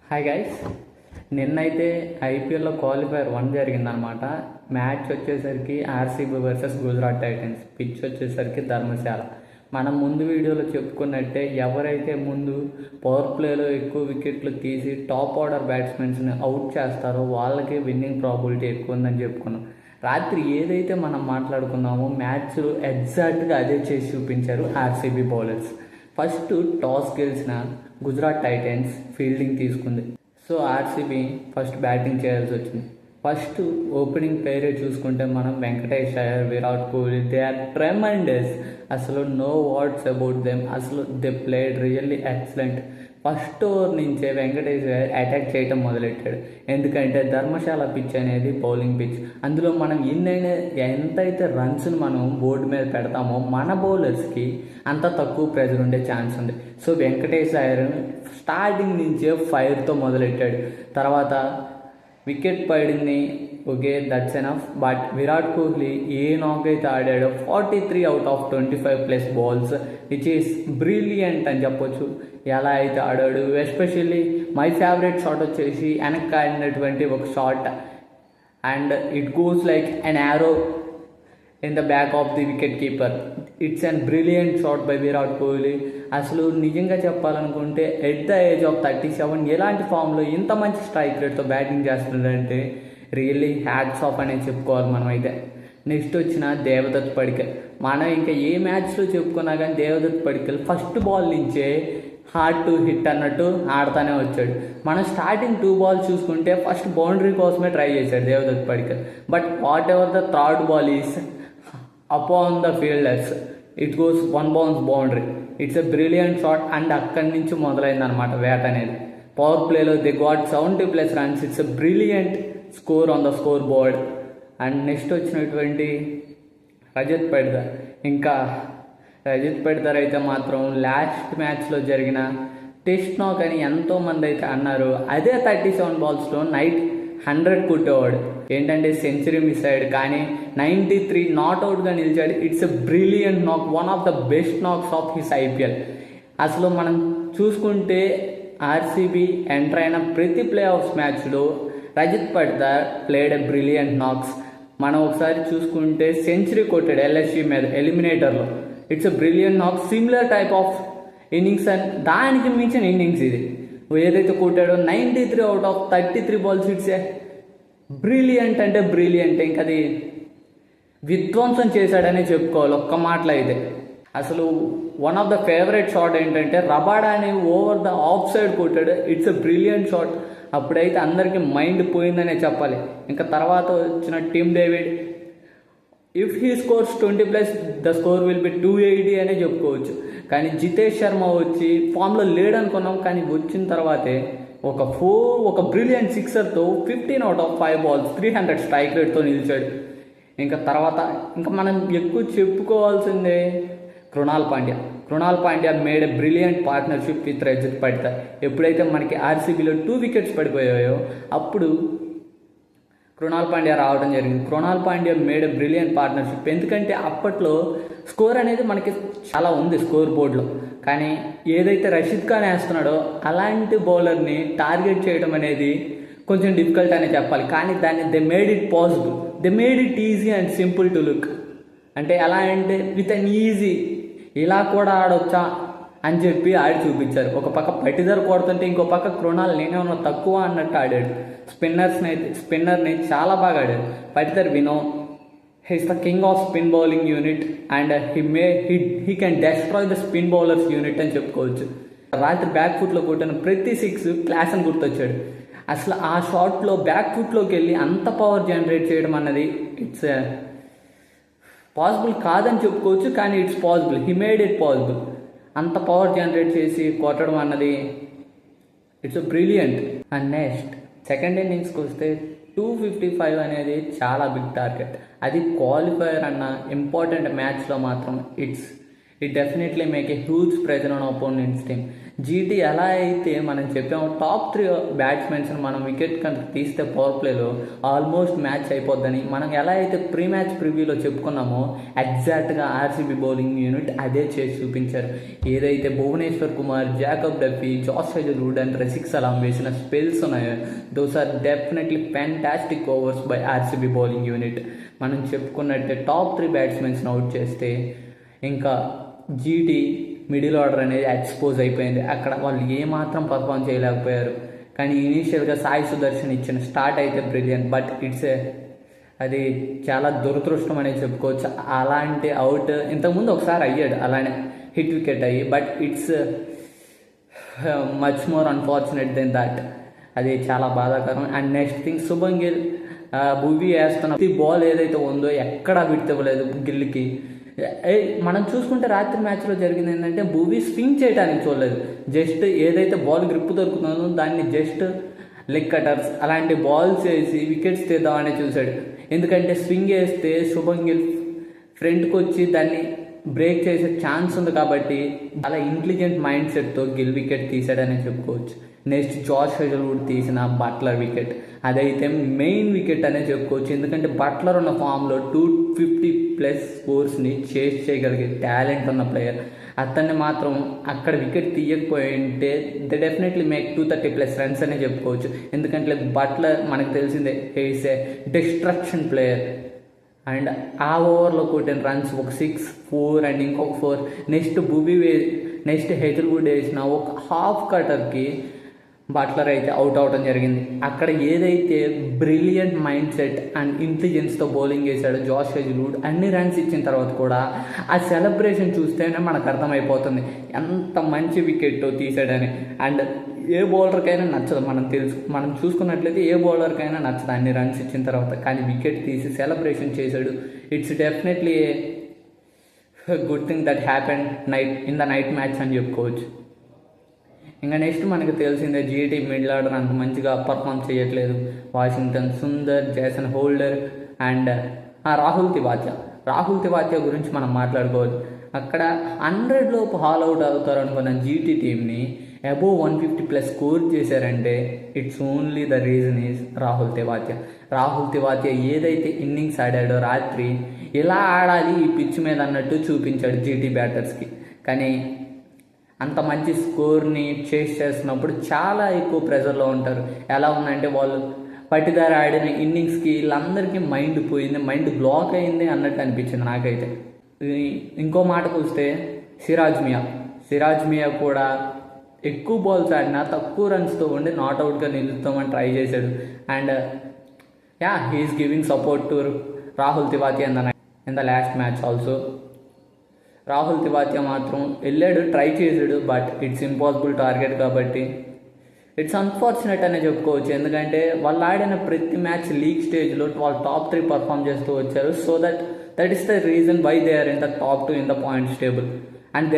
Hi guys, నిన్నైతే ఐపీఎల్లో qualifier 1 జరిగిందనమాట. మ్యాచ్ వచ్చేసరికి RCB versus Gujarat Titans. Pitch వచ్చేసరికి ధర్మశాల. మనం ముందు వీడియోలో చెప్పుకున్నట్టే ఎవరైతే ముందు పవర్ ప్లేలో ఎక్కువ వికెట్లు తీసి టాప్ ఆర్డర్ బ్యాట్స్మెన్స్ని అవుట్ చేస్తారో వాళ్ళకి విన్నింగ్ ప్రాబిలిటీ ఎక్కువ ఉందని చెప్పుకున్నాం. రాత్రి ఏదైతే మనం మాట్లాడుకున్నామో మ్యాచ్ ఎగ్జాక్ట్గా అదే చేసి చూపించారు ఆర్సీబీ బౌలర్స్. ఫస్ట్ టాస్ గెలిచిన గుజరాత్ టైటన్స్ ఫీల్డింగ్ తీసుకుంది. సో ఆర్సీబీ ఫస్ట్ బ్యాటింగ్ చేయాల్సి వచ్చింది. ఫస్ట్ ఓపెనింగ్ పేరే చూసుకుంటే మనం Venkatesh Iyer, Virat Kohli, they are tremendous. అసలు నో వర్డ్స్ అబౌట్ దెమ్. అసలు they played really excellent. First over నుంచే వెంకటేష్ అయ్యర్ అటాక్ చేయటం మొదలెట్టాడు. ఎందుకంటే ధర్మశాల పిచ్ అనేది బౌలింగ్ పిచ్. అందులో మనం ఎంతైతే రన్స్ని మనం బోర్డు మీద పెడతామో మన బౌలర్స్కి అంత తక్కువ ప్రెజర్ ఉండే ఛాన్స్ ఉంది. సో వెంకటేష్ అయ్యర్ స్టార్టింగ్ నుంచే ఫైర్తో మొదలెట్టాడు. తర్వాత వికెట్ పడింది, okay, that's enough. But Virat Kohli ఏ నాక్ అయితే ఆడాడో 43 out of 25+ balls, which is brilliant అని చెప్పొచ్చు. ఎలా అయితే ఆడాడు, ఎస్పెషల్లీ మై ఫేవరెట్ షాట్ వచ్చేసి వెనక్కి ఆడినటువంటి ఒక shot, and it goes like an arrow in the back of the wicket keeper. It's an brilliant shot by Virat Kohli. అసలు నిజంగా చెప్పాలనుకుంటే ఎట్ ద ఏజ్ ఆఫ్ 37 ఎలాంటి ఫామ్లో ఇంత మంచి స్ట్రైక్ రేట్తో బ్యాటింగ్ చేస్తున్నాడంటే రియల్లీ హ్యాట్స్ ఆఫ్ అనేది చెప్పుకోవాలి మనం అయితే. నెక్స్ట్ వచ్చిన దేవదత్ పడికల్. మనం ఇంకా ఏ మ్యాచ్లో చెప్పుకున్నా కానీ దేవదత్ పడికల్ ఫస్ట్ బాల్ నుంచే హార్డ్ టు హిట్ అన్నట్టు ఆడుతూనే వచ్చాడు. మనం స్టార్టింగ్ 2 balls చూసుకుంటే ఫస్ట్ బౌండరీ కోసమే ట్రై చేశాడు Devdutt Padikkal. But whatever the third ball is upon the fielders, it goes 1 bounce boundary. It's a brilliant shot. And అక్కడి నుంచి మొదలైంది అనమాట వేట అనేది. పవర్ ప్లేలో they got 70+ runs. It's a brilliant score on the scoreboard. And next వచ్చినటువంటి రజత్ పడిదార్. ఇంకా రజత్ పడిదార్ అయితే మాత్రం లాస్ట్ మ్యాచ్లో జరిగిన టెస్ట్ నాక్ అని ఎంతోమంది అయితే అన్నారు. అదే 37 balls నైట్ 100 కొట్టేవాడు. ఏంటంటే సెంచరీ మిస్ అయ్యాడు, కానీ 93 నాట్అవుట్గా నిలిచాడు. It's a brilliant knock, one of the best knocks of his IPL. అసలు మనం చూసుకుంటే ఆర్సీబీ ఎంటర్ అయిన ప్రతి ప్లే ఆఫ్స్ మ్యాచ్లో Rajat Patidar played a brilliant నాక్స్. మనం ఒకసారి చూసుకుంటే సెంచరీ కొట్టాడు ఎల్ఎస్జీ మీద ఎలిమినేటర్లో. ఇట్స్ ఎ బ్రిలియంట్ నాక్, similar type of innings and దానికి మించిన ఇన్నింగ్స్ ఇది. ఏదైతే కొట్టాడో 93 out of 33 balls. It's a brilliant అంటే బ్రిలియంట్. ఇంక అది విధ్వంసం చేశాడనే చెప్పుకోవాలి ఒక్క మాటలో అయితే. అసలు one of the favourite shot ఏంటంటే రబాడాని ఓవర్ ద ఆఫ్ సైడ్ కొట్టాడు. It's a brilliant shot. అప్పుడైతే అందరికీ మైండ్ పోయిందనే చెప్పాలి. ఇంకా తర్వాత వచ్చిన team David, if he scores 20+, the score will be 280 అనే చెప్పుకోవచ్చు. కానీ జితేష్ శర్మ వచ్చి ఫామ్లో లేడనుకున్నాం, కానీ వచ్చిన తర్వాతే ఒక బ్రిలియంట్ సిక్సర్తో 15 out of 5 balls 300 స్ట్రైక్ రేట్తో నిలిచాడు. ఇంకా తర్వాత ఇంకా మనం ఎక్కువ చెప్పుకోవాల్సిందే Krunal Pandya made a brilliant partnership with Rajat Patidar. ఎప్పుడైతే మనకి ఆర్సీబీలో 2 wickets పడిపోయాయో అప్పుడు కృణాల్ పాండ్యా రావడం జరిగింది. Krunal Pandya made a brilliant partnership. ఎందుకంటే అప్పట్లో స్కోర్ అనేది మనకి చాలా ఉంది స్కోర్ బోర్డులో, కానీ ఏదైతే రషీద్ ఖాన్ వేస్తున్నాడో అలాంటి బౌలర్ని టార్గెట్ చేయడం అనేది కొంచెం డిఫికల్ట్ అనే చెప్పాలి. కానీ దాన్ని they made it possible, they made it easy and simple to look. అంటే ఎలా అంటే విత్ అన్ ఈజీ ఇలా కూడా ఆడొచ్చా అని చెప్పి ఆడి చూపించారు. ఒక పక్క పట్టిదర్ కొడుతుంటే ఇంకో పక్క కృణాల్ నేనేమన్నా తక్కువ అన్నట్టు ఆడాడు. స్పిన్నర్ని చాలా బాగా ఆడాడు. Patidar we know he's the king of spin bowling unit and he can destroy the spin bowlers unit అని చెప్పుకోవచ్చు. రాత్రి బ్యాక్ ఫుట్లో కొట్టిన ప్రతి 6 క్లాస్ అని గుర్తొచ్చాడు. అసలు ఆ షాట్లో బ్యాక్ ఫుట్లోకి వెళ్ళి అంత పవర్ జనరేట్ చేయడం అన్నది ఇట్స్ పాసిబుల్ కాదని చెప్పుకోవచ్చు, కానీ it's possible. He made it possible. అంత పవర్ జనరేట్ చేసి కొట్టడం అన్నది it's brilliant. And next second ఇన్నింగ్స్కి వస్తే 255 అనేది చాలా బిగ్ టార్గెట్. అది క్వాలిఫైయర్ అన్న ఇంపార్టెంట్ మ్యాచ్లో మాత్రం it definitely make a huge pressure on opponents team. GT ఎలా అయితే మనం చెప్పాము టాప్ 3 బ్యాట్స్మెన్స్ని మనం వికెట్ కనుక తీస్తే పవర్ ప్లేలో ఆల్మోస్ట్ మ్యాచ్ అయిపోద్దని మనం ఎలా అయితే ప్రీ మ్యాచ్ ప్రివ్యూలో చెప్పుకున్నామో ఎగ్జాక్ట్గా ఆర్సీబీ బౌలింగ్ యూనిట్ అదే చేసి చూపించారు. ఏదైతే Bhuvneshwar Kumar, Jacob Duffy, Josh Hazlewood and Rasikh Salam వేసిన స్పెల్స్ ఉన్నాయో those are definitely fantastic overs by RCB bowling unit. మనం చెప్పుకున్నట్టే టాప్ 3 బ్యాట్స్మెన్స్ని అవుట్ చేస్తే ఇంకా జీటీ మిడిల్ ఆర్డర్ అనేది ఎక్స్పోజ్ అయిపోయింది. అక్కడ వాళ్ళు ఏమాత్రం పర్ఫామ్ చేయలేకపోయారు. కానీ ఇనీషియల్గా సాయి సుదర్శన్ ఇచ్చిన స్టార్ట్ అయితే బ్రిలియన్, బట్ అది చాలా దురదృష్టం అనేది చెప్పుకోవచ్చు. అలాంటి అవుట్ ఇంతకుముందు ఒకసారి అయ్యాడు అలానే హిట్ వికెట్ అయ్యి, but it's much more unfortunate than that. అది చాలా బాధాకరం. అండ్ నెక్స్ట్ థింగ్ శుభం గిల్ భువీ వేస్తున్న బాల్ ఏదైతే ఉందో ఎక్కడా విడితివ్వలేదు గిల్కి. మనం చూసుకుంటే రాత్రి మ్యాచ్లో జరిగింది ఏంటంటే భువీ స్వింగ్ చేయడానికి చూడలేదు, జస్ట్ ఏదైతే బాల్ గ్రిప్ దొరుకుతుందో దాన్ని జస్ట్ లెగ్ కటర్స్ అలాంటి బాల్స్ వేసి వికెట్స్ తీద్దామని చూశాడు. ఎందుకంటే స్వింగ్ వేస్తే శుభం గిల్ ఫ్రంట్కి వచ్చి దాన్ని బ్రేక్ చేసే ఛాన్స్ ఉంది కాబట్టి చాలా ఇంటెలిజెంట్ మైండ్ సెట్తో గిల్ వికెట్ తీసాడని చెప్పుకోవచ్చు. నెక్స్ట్ జాస్ హేజల్వుడ్ తీసిన బట్లర్ వికెట్, అదైతే మెయిన్ వికెట్ అనే చెప్పుకోవచ్చు. ఎందుకంటే బట్లర్ ఉన్న ఫామ్లో 250+ స్కోర్స్ని చేస్ చేయగలిగే టాలెంట్ ఉన్న ప్లేయర్. అతన్ని మాత్రం అక్కడ వికెట్ తీయకపోయి ఉంటే దే డెఫినెట్లీ మేక్ 230+ రన్స్ అనే చెప్పుకోవచ్చు. ఎందుకంటే బట్లర్ మనకు తెలిసిందే is a destruction player. And ఆ ఓవర్లో కొట్టిన రన్స్ ఒక 6, 4 అండ్ ఇంకొక 4. నెక్స్ట్ హేజల్వుడ్ వేసిన ఒక హాఫ్ కటర్కి బట్లర్ అయితే అవుట్ అవడం జరిగింది. అక్కడ ఏదైతే బ్రిలియంట్ మైండ్ సెట్ అండ్ ఇంటెలిజెన్స్తో బౌలింగ్ వేశాడు జాస్ హేజల్వుడ్, అన్ని రన్స్ ఇచ్చిన తర్వాత కూడా ఆ సెలబ్రేషన్ చూస్తేనే మనకు అర్థమైపోతుంది ఎంత మంచి వికెట్ తీసాడని. అండ్ ఏ బౌలర్కైనా నచ్చదు, మనం చూసుకున్నట్లయితే ఏ బౌలర్కైనా నచ్చదు అన్ని రన్స్ ఇచ్చిన తర్వాత, కానీ వికెట్ తీసి సెలబ్రేషన్ చేశాడు. It's definitely good thing that happen in the night match అని చెప్పుకోవచ్చు. ఇంకా నెక్స్ట్ మనకు తెలిసిందే జీటీ మిడిల్ ఆర్డర్ అంత మంచిగా పర్ఫామ్ చేయట్లేదు. Washington Sundar, Jason Holder and Rahul Tewatia గురించి మనం మాట్లాడుకోవచ్చు. అక్కడ 100 లోపు హాల్ అవుట్ అవుతారు అనుకున్న జీటీ టీంని అబోవ్ 150+ స్కోర్ చేశారంటే it's only the reason is Rahul Tewatia ఏదైతే ఇన్నింగ్స్ ఆడాడో రాత్రి ఇలా ఆడాలి ఈ పిచ్ మీద అన్నట్టు చూపించాడు జీటీ బ్యాటర్స్కి. కానీ అంత మంచి స్కోర్ని చేస్ చేస్తున్నప్పుడు చాలా ఎక్కువ ప్రెజర్లో ఉంటారు. ఎలా ఉందంటే వాళ్ళు పట్టిదారి ఆడిన ఇన్నింగ్స్కి వీళ్ళందరికీ మైండ్ పోయింది, మైండ్ బ్లాక్ అయింది అన్నట్టు అనిపించింది నాకైతే. ఇంకో మాటకు వస్తే సిరాజ్ మియా కూడా ఎక్కువ బాల్స్ ఆడినా తక్కువ రన్స్తో ఉండి నాట్అవుట్గా నిలుస్తామని ట్రై చేశాడు. And he's giving support to Rahul Tewatia in the last match also. Rahul Tewatia మాత్రం వెళ్ళాడు, ట్రై చేశాడు, బట్ ఇట్స్ ఇంపాసిబుల్ టార్గెట్ కాబట్టి ఇట్స్ అన్ఫార్చునేట్ అనే చెప్పుకోవచ్చు. ఎందుకంటే వాళ్ళు ఆడిన ప్రతి మ్యాచ్ లీగ్ స్టేజ్లో వాళ్ళు టాప్ 3 పర్ఫామ్ చేస్తూ వచ్చారు. So that is the reason why they are in the top 2 in the points table. And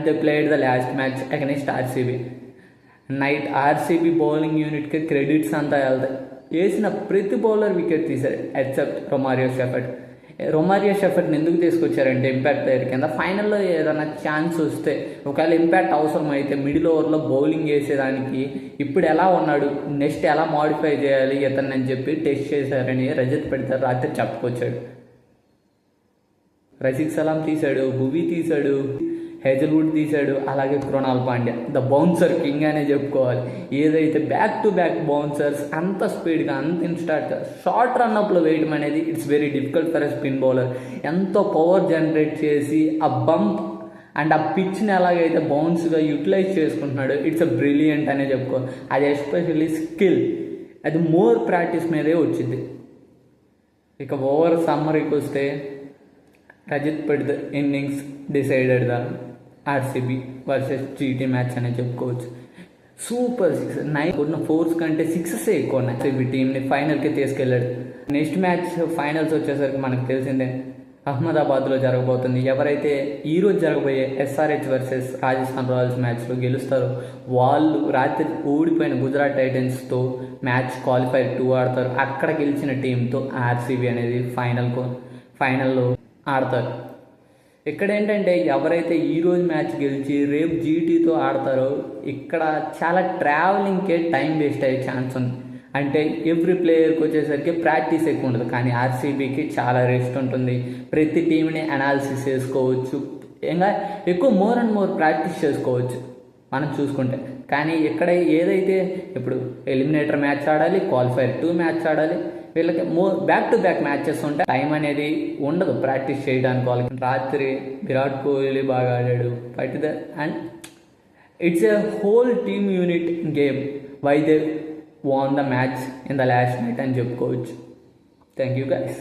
they played the last match against RCB. Night RCB bowling యూనిట్కి క్రెడిట్స్ అంతా వెళ్తాయి. వేసిన ప్రతి bowler wicket తీశారు except Romario షెఫర్డ్ని ఎందుకు తీసుకొచ్చారంటే ఇంపాక్ట్ ప్లేయర్ కింద. ఫైనల్లో ఏదైనా ఛాన్స్ వస్తే ఒకవేళ ఇంపాక్ట్ అవసరం అయితే మిడిల్ ఓవర్లో బౌలింగ్ వేసేదానికి ఇప్పుడు ఎలా ఉన్నాడు, నెక్స్ట్ ఎలా మాడిఫై చేయాలి ఇతన్ని అని చెప్పి టెస్ట్ చేశారని రజత్ పడితారు రాత్రి చెప్పుకొచ్చాడు. రసిక్ సలాం తీశాడు, భువీ తీశాడు, హేజల్వుడ్ తీశాడు, అలాగే Krunal Pandya the bouncer king అనే చెప్పుకోవాలి. ఏదైతే బ్యాక్ టు బ్యాక్ బౌన్సర్స్ అంత స్పీడ్గా అంత ఇన్స్టాంట్గా షార్ట్ రన్అప్లో వేయడం అనేది it's very difficult for a spin bowler. ఎంతో పవర్ జనరేట్ చేసి ఆ బంప్ అండ్ ఆ పిచ్ని ఎలాగైతే బౌన్స్గా యూటిలైజ్ చేసుకుంటున్నాడు ఇట్స్ అ బ్రిలియంట్ అనే చెప్పుకోవాలి. అది ఎస్పెషల్లీ స్కిల్, అది మోర్ ప్రాక్టీస్ మీదే వచ్చింది. ఇక ఓవర్ సమ్మరీకి వస్తే Rajat Patidar innings decided the RCB versus GT match అనే చెప్పుకోవచ్చు. సూపర్ 6 9 కొట్టిన 4s కంటే 6 ఎక్కువ ఆర్సీబీ టీంని ఫైనల్కి తీసుకెళ్ళాడు. నెక్స్ట్ మ్యాచ్ ఫైనల్స్ వచ్చేసరికి మనకు తెలిసిందే అహ్మదాబాద్లో జరగబోతుంది. ఎవరైతే ఈరోజు జరగబోయే ఎస్ఆర్హెచ్ వర్సెస్ రాజస్థాన్ రాయల్స్ మ్యాచ్లో గెలుస్తారో వాళ్ళు రాత్రి ఓడిపోయిన గుజరాత్ టైటన్స్తో మ్యాచ్ క్వాలిఫైర్ 2 ఆడతారు. అక్కడ గెలిచిన టీంతో ఆర్సీబీ అనేది ఫైనల్లో ఆడతారు. ఇక్కడ ఏంటంటే ఎవరైతే ఈరోజు మ్యాచ్ గెలిచి రేపు జీటీతో ఆడతారో ఇక్కడ చాలా ట్రావెలింగ్కే టైం వేస్ట్ అయ్యే ఛాన్స్ ఉంది. అంటే ఎవ్రీ ప్లేయర్కి వచ్చేసరికి ప్రాక్టీస్ ఎక్కువ ఉండదు, కానీ ఆర్సీబీకి చాలా రెస్ట్ ఉంటుంది. ప్రతి టీంని అనాలిసిస్ చేసుకోవచ్చు, ఇంకా ఎక్కువ మోర్ అండ్ మోర్ ప్రాక్టీస్ చేసుకోవచ్చు మనం చూసుకుంటే. కానీ ఇక్కడ ఏదైతే ఇప్పుడు ఎలిమినేటర్ మ్యాచ్ ఆడాలి, క్వాలిఫైర్ 2 మ్యాచ్ ఆడాలి, వీళ్ళకి బ్యాక్ టు బ్యాక్ మ్యాచెస్ ఉంటాయి. టైం అనేది ఉండదు ప్రాక్టీస్ చేయడానికి వాళ్ళకి. రాత్రి విరాట్ కోహ్లీ బాగా ఆడాడు, but and it's a whole team unit game. Why they won the match in the last night అని చెప్పుకోవచ్చు. Thank you guys.